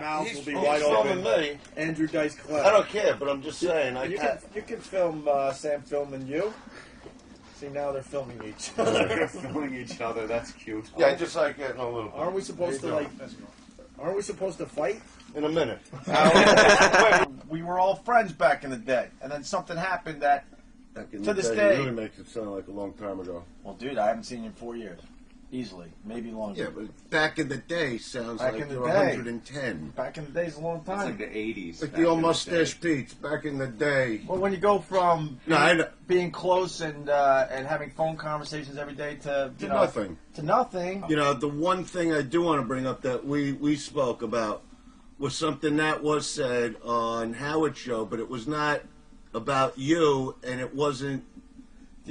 mouths will be wide open. Me. Andrew Dice Clay. I don't care, but I'm just saying. You can film Sam filming you. See, now they're filming each other. They're filming each other. That's cute. Yeah, I just like getting a little bit. Aren't we supposed to Aren't we supposed to fight? In a minute. We were all friends back in the day, and then something happened that, to this day, really makes it sound like a long time ago. Well, dude, I haven't seen you in 4 years. Easily. Maybe longer. Yeah, but back in the day sounds Back like in the you're day. 110. Back in the day is a long It's time. like the 80s. Like the old Mustache Pete's back in the day. Well, when you go from No, being close and having phone conversations every day to nothing. To nothing. You know, the one thing I do want to bring up that we spoke about was something that was said on Howard's show, but it was not about you, and it wasn't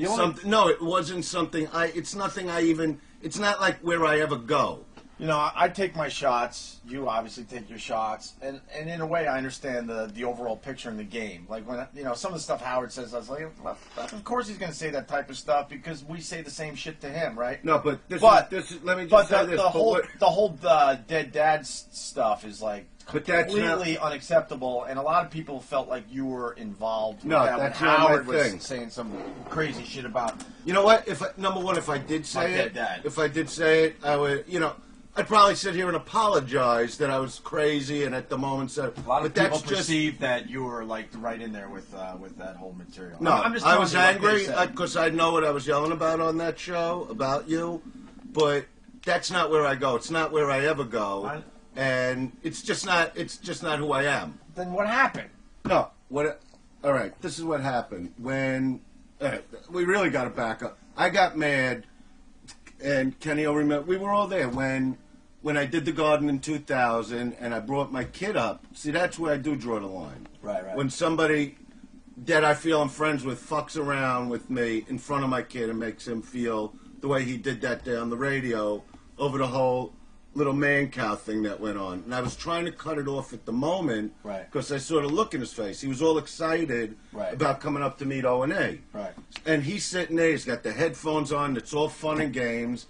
something. No, it wasn't something. It's nothing I even. It's not like where I ever go. You know, I take my shots. You obviously take your shots, and in a way, I understand the overall picture in the game. Like when some of the stuff Howard says, I was like, well, of course he's going to say that type of stuff because we say the same shit to him, right? No, but this is. Let me just but say this. The whole dead dad stuff is like completely unacceptable, and a lot of people felt like you were involved with that when Howard was saying some crazy shit about. You know what? Number one, if I did say it, I would. I'd probably sit here and apologize that I was crazy and at the moment said. A lot of people perceived that you were like right in there with that whole material. No, I was angry because I know what I was yelling about on that show about you, but that's not where I go. It's not where I ever go. And it's just not who I am. Then what happened? No. All right. This is what happened. When we really got to back up. I got mad, and Kenny will remember. We were all there when I did the garden in 2000, and I brought my kid up. See, that's where I do draw the line. Right. When somebody that I feel I'm friends with fucks around with me in front of my kid and makes him feel the way he did that day on the radio over the whole little man cow thing that went on, and I was trying to cut it off at the moment, because I saw the look in his face. He was all excited about coming up to meet O&A, and he's sitting there. He's got the headphones on. It's all fun and games,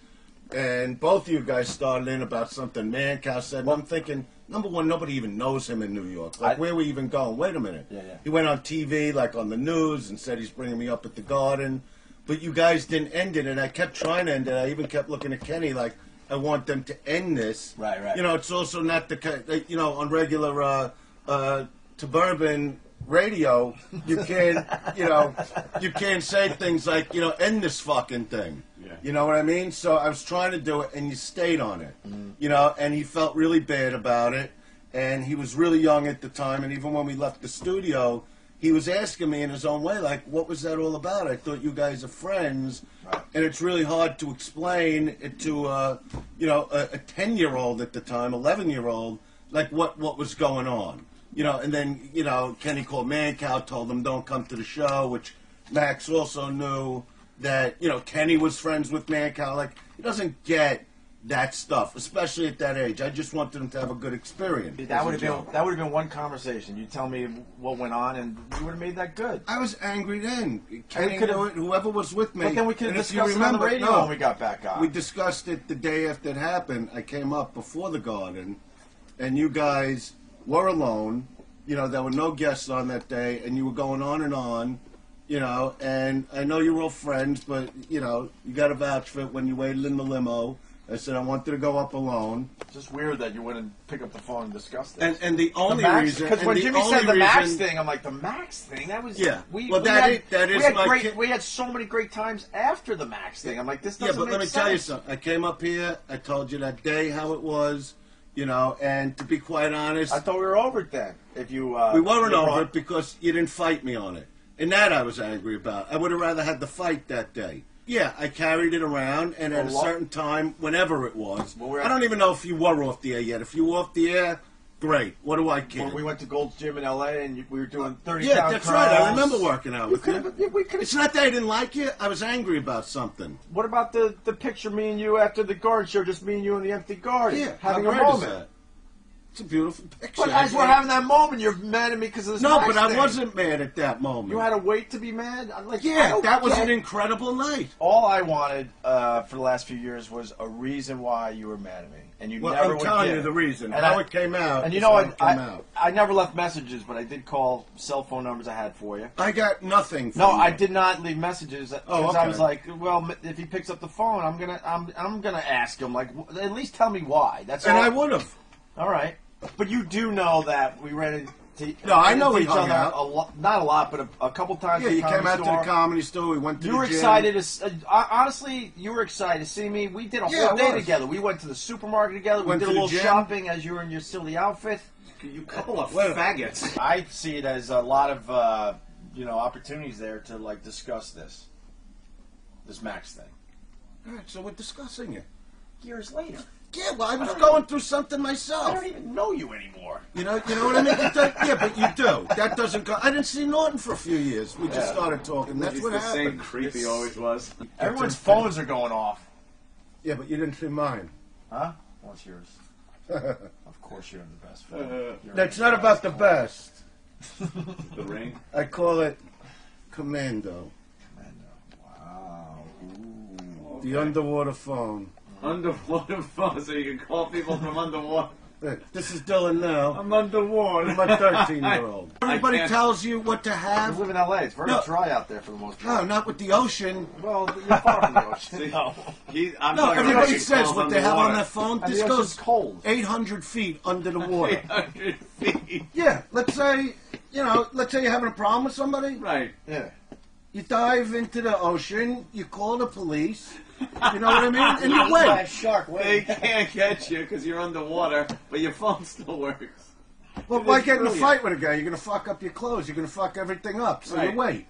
and both of you guys started in about something man cow said. And I'm thinking, number one, nobody even knows him in New York. Like, where are we even going? Wait a minute. He went on TV, like on the news, and said he's bringing me up at the garden, but you guys didn't end it, and I kept trying to end it. I even kept looking at Kenny like, I want them to end this. Right. It's also not on regular suburban radio, you can't, you can't say things like, end this fucking thing. Yeah. You know what I mean? So I was trying to do it, and you stayed on it. And he felt really bad about it, and he was really young at the time, and even when we left the studio, he was asking me in his own way, like, what was that all about? I thought you guys are friends. And it's really hard to explain it to, a 10-year-old at the time, 11-year-old, like what was going on. And then, Kenny called Mancow, told him don't come to the show, which Max also knew that, Kenny was friends with Mancow. Like, he doesn't get that stuff, especially at that age. I just wanted him to have a good experience. That would have been one conversation. You tell me what went on, and you would have made that good. I was angry then. Kenny knew it. Whoever was with me. But then we could have discussed it on the radio when we got back on. We discussed it the day after it happened. I came up before the garden, and you guys were alone. There were no guests on that day, and you were going on and on. And I know you were all friends, but you got to vouch for it when you waited in the limo. I said I wanted to go up alone. It's just weird that you wouldn't pick up the phone and discuss this. And the only reason... Because when Jimmy said the Max thing, I'm like, the Max thing? That was... Yeah. We had so many great times after the Max thing. I'm like, this doesn't make sense. Yeah, but let me tell you something. I came up here, I told you that day how it was, and to be quite honest... I thought we were over it then. If you... we weren't over it because you didn't fight me on it. And that I was angry about. I would have rather had the fight that day. Yeah, I carried it around, and at a certain time, whenever it was, I don't even know if you were off the air yet. If you were off the air, great. What do I care? When we went to Gold's Gym in L.A., and we were doing 30 Yeah, that's right. I remember working out with you. It's not that I didn't like you. I was angry about something. What about the picture, me and you, after the garden show, just me and you in the empty garden? Yeah, having how a great moment. Is that? It's a beautiful picture. But as we're having that moment, you're mad at me because of this. No, Max but I thing. wasn't mad at that moment. You had to wait to be mad? I'm like, I Yeah, don't that was get an it. incredible night. All I wanted for the last few years was a reason why you were mad at me. And you Well, never I'm would telling give you it. the reason. And How it came out. And you is know how what? it came out. I never left messages, but I did call cell phone numbers I had for you. I got nothing from No, you. I did not leave messages because I okay. was like, well, if he picks up the phone, I'm gonna ask him, like, at least tell me why. That's And all. I would have. All right, but you do know that we ran into. No, I know into we each hung other out. not a lot, but a couple times. Yeah, at the you came Comedy out to Store. the Comedy Store. We went to You the were gym. excited. Honestly, you were excited to see me. We did a Yeah, whole I day was. together. We went to the supermarket together. We Went did a to the little gym. shopping as you were in your silly outfit. You couple of Well, faggots. I see it as a lot of opportunities there to like discuss this Max thing. All right, so we're discussing it. Years later, Yeah, well, I was going through something myself. I don't even know you anymore. You know what I mean? Yeah, but you do. That doesn't go. I didn't see Norton for a few years. We just started talking. That's He's what the happened. same creep he always was. Everyone's phones are going off. Yeah, but you didn't see mine. Huh? What's yours? Of course, you're in the best phone. You're That's in not the about the best. The ring. I call it Commando, Wow. Ooh. the underwater phone. Underwater phone, so you can call people from underwater. This is Dylan now. I'm underwater. I'm a 13-year-old. Everybody can't- tells you what to You have. live in LA. It's very No. dry out there for the most No, part. not with the ocean. Well, you're far from the ocean. No. I'm No, talking about everybody you says call what they have on underwater. their phone. And This the goes ocean's cold. 800 feet under the water. 800 feet. Yeah, let's say you're having a problem with somebody. Right. Yeah. You dive into the ocean, you call the police, you know what I mean? And you By a wait. shark. They Wait. can't get you because you're underwater, but your phone still works. Well, why It's get in a brilliant. fight with a guy? You're going to fuck up your clothes. You're going to fuck everything up. So Right. you wait.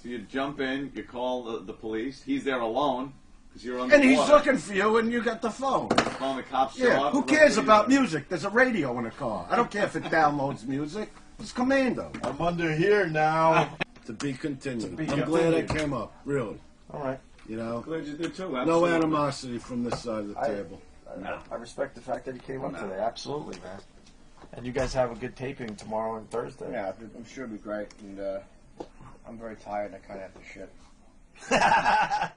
So you jump in, you call the police. He's there alone because you're And underwater. he's looking for you, and you got the phone. Calling the cops. show Yeah, up, who look cares for you. about music? There's a radio in a car. I don't care if it downloads music. It's Commando. I'm under here now. To be continued. To be I'm glad I continued. came up, really. All right. You know? Glad you did too. No Absolutely. animosity from this side of the table. I respect the fact that he came up No. today. Absolutely, man. And you guys have a good taping tomorrow and Thursday. Yeah, I'm sure it'll be great. And I'm very tired. I kind of have to shit.